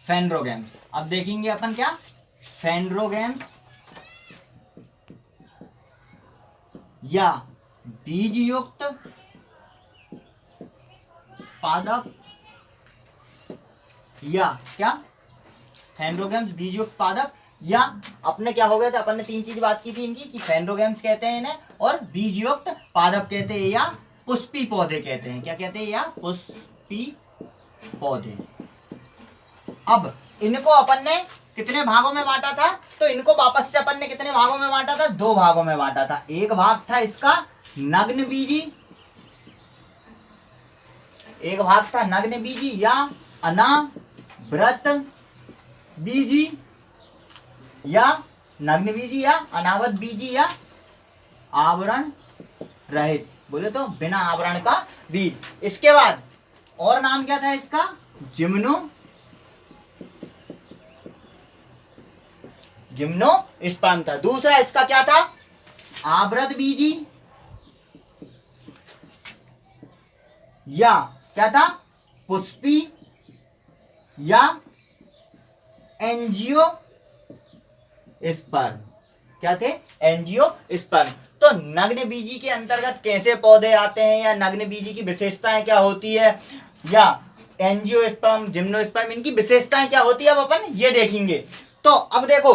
फेनरोगेम्स अब देखेंगे अपन क्या? फेनरोगेम्स या बीज युक्त पादप या क्या? फेनरोगेम्स बीज युक्त पादप या अपने क्या हो गया था? अपन ने 3 चीज बात की थी इनकी कि फेनरोगेम्स कहते हैं इन्हें और बीज युक्त पादप कहते हैं या पुष्पी पौधे कहते हैं। क्या कहते हैं? या पुष्पी पौधे। अब इनको अपन ने कितने भागों में बांटा था? तो इनको वापस से अपन ने कितने भागों में बांटा था? 2 भागों में बांटा था। एक भाग था इसका नग्न बीजी, एक भाग था नग्न बीजी या अनावृत बीजी या नग्न बीजी या अनावृत बीजी या आवरण रहित, बोले तो बिना आवरण का बीज। इसके बाद और नाम क्या था इसका? जिम्नोस्पर्म था। दूसरा इसका क्या था? आवृत बीजी या क्या था? पुष्पी या एंजियोस्पर्म। क्या थे, एंजियोस्पर्म। तो नग्न बीजी के अंतर्गत कैसे पौधे आते हैं, या नग्न बीजी की विशेषताएं क्या होती है, या एंजियोस्पर्म, जिम्नोस्पर्म, इनकी विशेषताएं क्या होती है, अब अपन ये देखेंगे। तो अब देखो,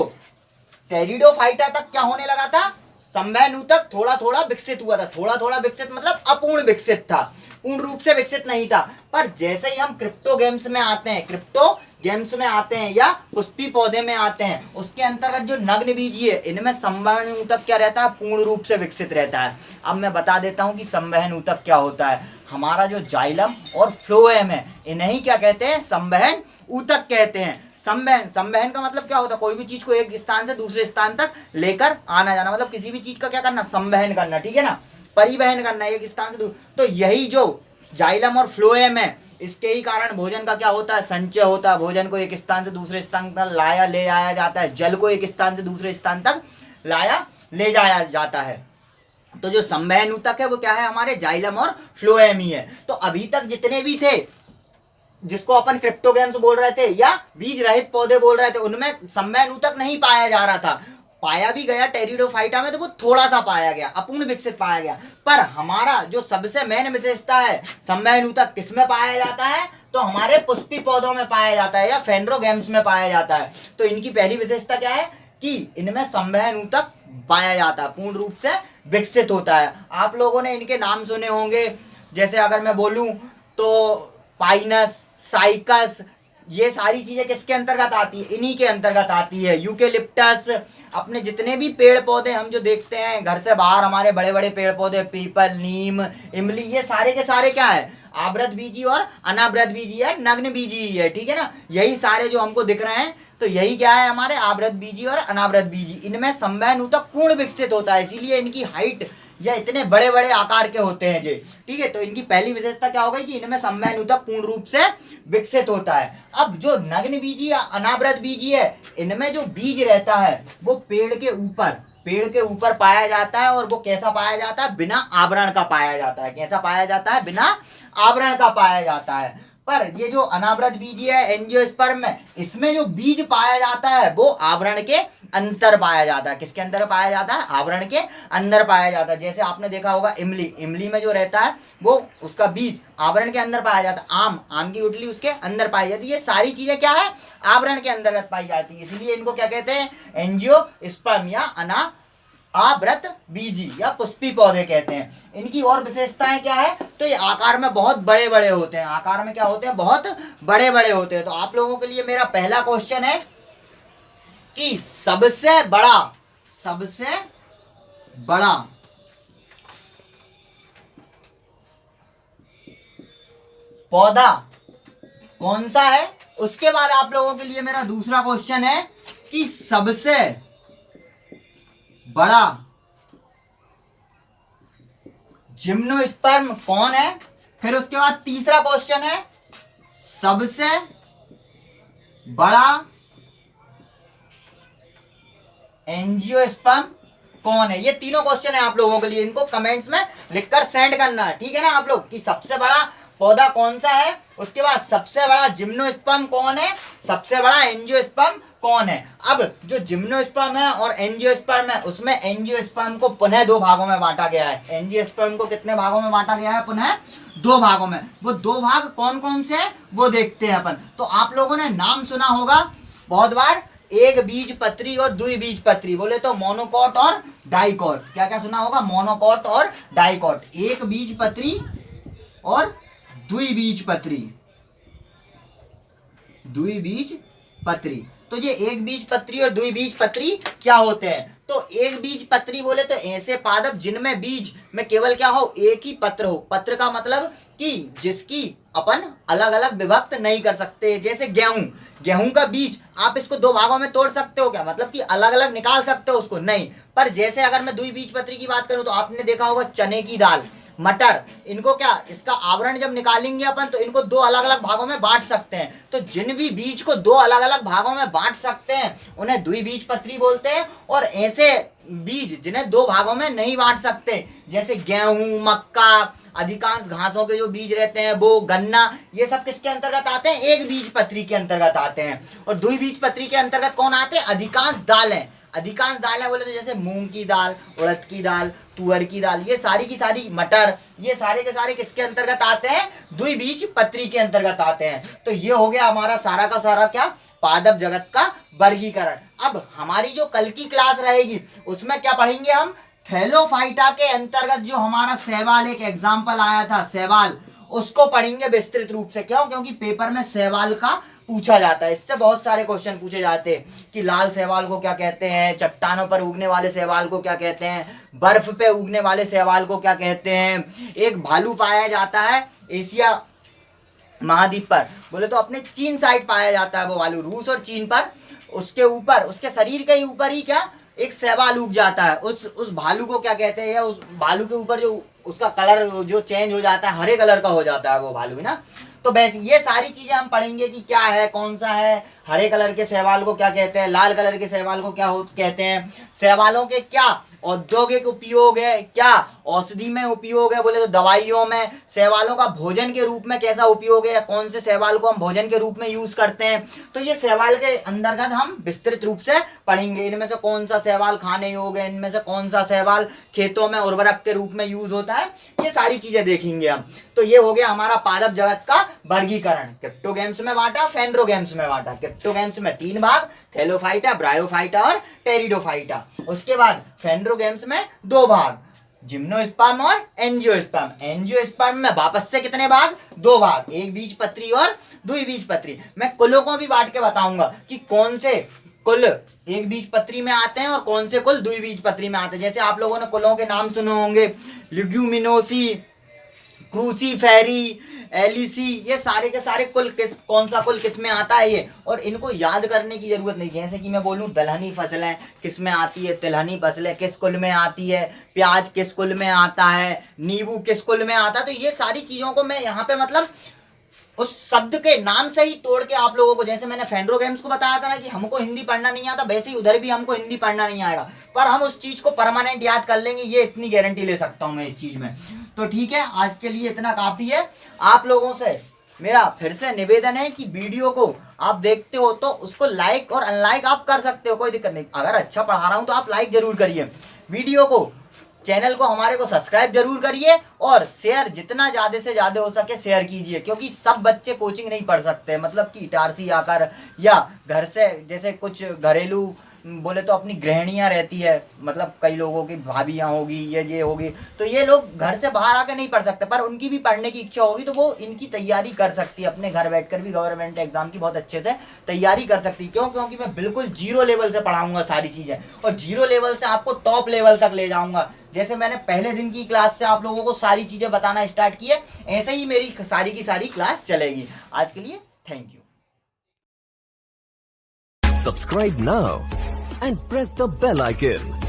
टेरिडोफाइटा तक क्या होने लगा था, संवहन ऊतक थोड़ा थोड़ा विकसित हुआ था। थोड़ा थोड़ा विकसित मतलब अपूर्ण विकसित था, पूर्ण रूप से विकसित नहीं था। पर जैसे ही हम क्रिप्टोगेम्स में आते हैं, क्रिप्टोगेम्स में आते हैं या पुष्पी पौधे में आते हैं, उसके अंतर्गत जो नग्न बीजी है, इनमें संवहन ऊतक क्या रहता है, पूर्ण रूप से विकसित रहता है। अब मैं बता देता हूं कि संवहन ऊतक क्या होता है। हमारा जो जाइलम और फ्लोएम है, इन्हें क्या कहते हैं, संवहन ऊतक कहते हैं। संवहन, संवहन का मतलब क्या होता है, कोई भी चीज को एक स्थान से दूसरे स्थान तक लेकर आना जाना, मतलब किसी भी चीज का क्या करना, संवहन करना, ठीक है ना, परिवहन करना एक स्थान से दूसरे। तो यही जो जाइलम और फ्लोएम है, इसके ही कारण भोजन का क्या होता है, संचय होता है। भोजन को एक स्थान से दूसरे स्थान तक लाया ले आया जाता है, जल को एक स्थान से दूसरे स्थान तक लाया ले जाया जाता है। तो जो संवहन ऊतक है वो क्या है, हमारे जाइलम और फ्लोएम ही है। तो अभी तक जितने भी थे, जिसको अपन क्रिप्टोगेम्स बोल रहे थे या बीज रहित पौधे बोल रहे थे, उनमें संवहन ऊतक नहीं पाया जा रहा था। पाया भी गया टेरिडोफाइटा में, तो वो थोड़ा सा पाया गया, अपूर्ण विकसित पाया गया। पर हमारा जो सबसे मेन विशेषता है, संवहन ऊतक किसमें पाया जाता है, तो हमारे पुष्पी पौधों में पाया जाता है या फेंड्रोगेम्स में पाया जाता है। तो इनकी पहली विशेषता क्या है कि इनमें संवहन ऊतक पाया जाता है, पूर्ण रूप से विकसित होता है। आप लोगों ने इनके नाम सुने होंगे, जैसे अगर मैं बोलूं तो पाइनस, साइकस, ये सारी चीजें किसके अंतर्गत आती है, इन्हीं के अंतर्गत आती है। यूकेलिप्टस, अपने जितने भी पेड़ पौधे हम जो देखते हैं घर से बाहर, हमारे बड़े बड़े पेड़ पौधे, पीपल, नीम, इमली, ये सारे के सारे क्या है, आवृत बीजी और अनावृत बीजी है, नग्न बीजी ही है, ठीक है ना। यही सारे जो हमको दिख रहे हैं, तो यही क्या है, हमारे आवृत बीजी और अनावृत बीजी। इनमें संवहन ऊतक पूर्ण विकसित होता है, इसीलिए इनकी हाइट या इतने बड़े बड़े आकार के होते हैं ये, ठीक है। तो इनकी पहली विशेषता क्या हो गई कि इनमें संवहन ऊतक पूर्ण रूप से विकसित होता है। अब जो नग्न बीजी या अनावृत बीजी है, इनमें जो बीज रहता है वो पेड़ के ऊपर पाया जाता है। और वो कैसा पाया जाता है, बिना आवरण का पाया जाता है। कैसा पाया जाता है, बिना आवरण का पाया जाता है। पर ये जो अनावृत बीजी है, एंजियोस्पर्म में, इसमें जो बीज पाया जाता है वो आवरण के अंदर पाया जाता है। किसके अंदर पाया जाता है, आवरण के अंदर पाया जाता है। जैसे आपने देखा होगा इमली में जो रहता है वो उसका बीज आवरण के अंदर पाया जाता है। आम की गुठली उसके अंदर पाई जाती है। ये सारी चीजें क्या है, आवरण के अंतर्गत पाई जाती है, इसलिए इनको क्या कहते हैं, एंजियोस्पर्म या आवृत बीजी या पुष्पी पौधे कहते हैं। इनकी और विशेषताएं क्या है, तो ये आकार में बहुत बड़े बड़े होते हैं। आकार में क्या होते हैं, बहुत बड़े बड़े होते हैं। तो आप लोगों के लिए मेरा पहला क्वेश्चन है कि सबसे बड़ा पौधा कौन सा है। उसके बाद आप लोगों के लिए मेरा दूसरा क्वेश्चन है कि सबसे बड़ा जिम्नोस्पर्म कौन है। फिर उसके बाद तीसरा क्वेश्चन है सबसे बड़ा एंजियोस्पर्म कौन है। ये तीनों क्वेश्चन है आप लोगों के लिए, इनको कमेंट्स में लिखकर सेंड करना है, ठीक है ना आप लोग, कि सबसे बड़ा पौधा कौन सा है, उसके बाद सबसे बड़ा जिम्नोस्पर्म कौन है, सबसे बड़ा एंजियोस्पर्म कौन है। अब जो जिम्नोस्पर्म है और एंजियोस्पर्म है, उसमें एंजियोस्पर्म को पुनः दो भागों में बांटा गया है। एंजियोस्पर्म को कितने भागों में बांटा गया है, पुनः दो भागों में। वो दो भाग कौन कौन से हैं वो देखते हैं अपन। तो आप लोगों ने नाम सुना होगा बहुत बार, एक बीज पत्री और द्विबीजपत्री, बोले तो मोनोकॉट और डाइकॉट। क्या क्या सुना होगा, मोनोकॉट और डाइकॉट, एक बीज पत्री और द्विबीजपत्री। तो ये एक बीज पत्री और द्विबीजपत्री क्या होते हैं। तो एक बीज पत्री बोले तो ऐसे पादप जिनमें बीज में केवल क्या हो, एक ही पत्र हो। पत्र का मतलब कि जिसकी अपन अलग अलग विभक्त नहीं कर सकते। जैसे गेहूं का बीज आप इसको दो भागों में तोड़ सकते हो क्या, मतलब कि अलग अलग निकाल सकते हो उसको, नहीं। पर जैसे अगर मैं द्विबीजपत्री की बात करूं तो आपने देखा होगा चने की दाल, मटर, इनको क्या, इसका आवरण जब निकालेंगे अपन तो इनको दो अलग अलग भागों में बांट सकते हैं। तो जिन भी बीज को दो अलग अलग भागों में बांट सकते हैं उन्हें द्विबीजपत्री बोलते हैं। और ऐसे बीज जिन्हें दो भागों में नहीं बांट सकते, जैसे गेहूं, मक्का, अधिकांश घासों के जो बीज रहते हैं वो, गन्ना, ये सब किसके अंतर्गत आते हैं, एक बीजपत्री के अंतर्गत आते हैं। और द्विबीजपत्री के अंतर्गत कौन आते हैं, अधिकांश दालें, अधिकांश दालें बोले तो जैसे मूंग की दाल, उड़द की दाल, तुअर की दाल, ये सारी की सारी, मटर, ये सारे के सारे किसके अंतर्गत आते हैं? द्विबीजपत्री के अंतर्गत आते हैं। तो ये हो गया हमारा सारा का सारा क्या? पादप जगत का वर्गीकरण। अब हमारी जो कल की क्लास रहेगी उसमें क्या पढ़ेंगे हम? थैलोफाइटा के अंतर्गत जो हमारा शैवाल एक एग्जाम्पल आया था, शैवाल, उसको पढ़ेंगे विस्तृत रूप से। क्यों? क्योंकि पेपर में शैवाल का पूछा जाता है। इससे बहुत सारे क्वेश्चन पूछे जाते हैं कि लाल शैवाल को क्या कहते हैं, चट्टानों पर उगने वाले शैवाल को क्या कहते हैं, बर्फ पे उगने वाले शैवाल को क्या कहते हैं। एक भालू पाया जाता है एशिया महाद्वीप पर, बोले तो अपने चीन साइड पाया जाता है वो भालू, रूस और चीन पर। उसके ऊपर, उसके शरीर के ऊपर ही क्या एक शैवाल उग जाता है। उस भालू को क्या कहते हैं, या उस भालू के ऊपर जो उसका कलर जो चेंज हो जाता है, हरे कलर का हो जाता है वो भालू, है ना। तो वैसे ये सारी चीजें हम पढ़ेंगे कि क्या है, कौन सा है, हरे कलर के शैवाल को क्या कहते हैं, लाल कलर के शैवाल को क्या कहते हैं, शैवालों के क्या औद्योगिक उपयोग है, क्या औषधि में उपयोग है, बोले तो दवाइयों में, शैवालों का भोजन के रूप में कैसा उपयोग है, या कौन से शैवाल को हम भोजन के रूप में यूज करते हैं। तो ये शैवाल के अंतर्गत हम विस्तृत रूप से पढ़ेंगे। इनमें से कौन सा शैवाल खाने योग्य है, इनमें से कौन सा शैवाल खेतों में उर्वरक के रूप में यूज होता है, ये सारी चीजें देखेंगे हम। तो ये हो गया हमारा पादप जगत का वर्गीकरण। क्रिप्टोगैम्स में बांटा, फेंड्रोगैम्स में बांटा। क्रिप्टोगैम्स में 3 भाग, थैलोफाइटा, ब्रायोफाइटा और टेरिडोफाइटा। उसके बाद फेंड्रोगैम्स में 2 भाग, जिम्नोस्पर्म और एंजियोस्पर्म। एंजियोस्पर्म में वापस से कितने भाग? 2 भाग, एक बीजपत्री और द्विबीजपत्री। मैं कुलों को भी बांट के बताऊंगा कि कौन से कुल एक बीजपत्री में आते हैं और कौन से कुल द्विबीजपत्री में आते हैं। जैसे आप लोगों ने कुलों के नाम सुने होंगे, ल्यूग्यूमिनोसी, क्रूसीफेरी, एलिसी, ये सारे के सारे कुल कौन सा कुल किस में आता है ये, और इनको याद करने की जरूरत नहीं। जैसे कि मैं बोलूं दलहनी फसलें किस में आती है, तिलहनी फसलें किस कुल में आती है, प्याज किस कुल में आता है, नींबू किस कुल में आता है। तो ये सारी चीजों को मैं यहाँ पे मतलब उस शब्द के नाम से ही तोड़ के आप लोगों को, जैसे मैंने फेंड्रोगैम्स को बताया था ना कि हमको हिंदी पढ़ना नहीं आता, वैसे ही उधर भी हमको हिंदी पढ़ना नहीं आएगा, पर हम उस चीज को परमानेंट याद कर लेंगे, ये इतनी गारंटी ले सकता हूं मैं इस चीज में। तो ठीक है, आज के लिए इतना काफी है। आप लोगों से मेरा फिर से निवेदन है कि वीडियो को आप देखते हो तो उसको लाइक और अनलाइक आप कर सकते हो, कोई दिक्कत नहीं। अगर अच्छा पढ़ा रहा हूं तो आप लाइक जरूर करिए, वीडियो को, चैनल को हमारे को सब्सक्राइब जरूर करिए, और शेयर जितना ज़्यादा से ज़्यादा हो सके शेयर कीजिए। क्योंकि सब बच्चे कोचिंग नहीं पढ़ सकते, मतलब कि इटारसी आकर या घर से, जैसे कुछ घरेलू बोले तो अपनी गृहिणियाँ रहती है, मतलब कई लोगों की भाभियाँ होगी, ये होगी, तो ये लोग घर से बाहर आकर नहीं पढ़ सकते, पर उनकी भी पढ़ने की इच्छा होगी तो वो इनकी तैयारी कर सकती है, अपने घर बैठकर भी गवर्नमेंट एग्जाम की बहुत अच्छे से तैयारी कर सकती है। क्यों? क्योंकि मैं बिल्कुल 0 लेवल से पढ़ाऊंगा सारी चीज़ें, और 0 लेवल से आपको टॉप लेवल तक ले जाऊंगा। जैसे मैंने पहले दिन की क्लास से आप लोगों को सारी चीज़ें बताना स्टार्ट किए, ऐसे ही मेरी सारी की सारी क्लास चलेगी। आज के लिए thank you. Subscribe now and press the bell icon.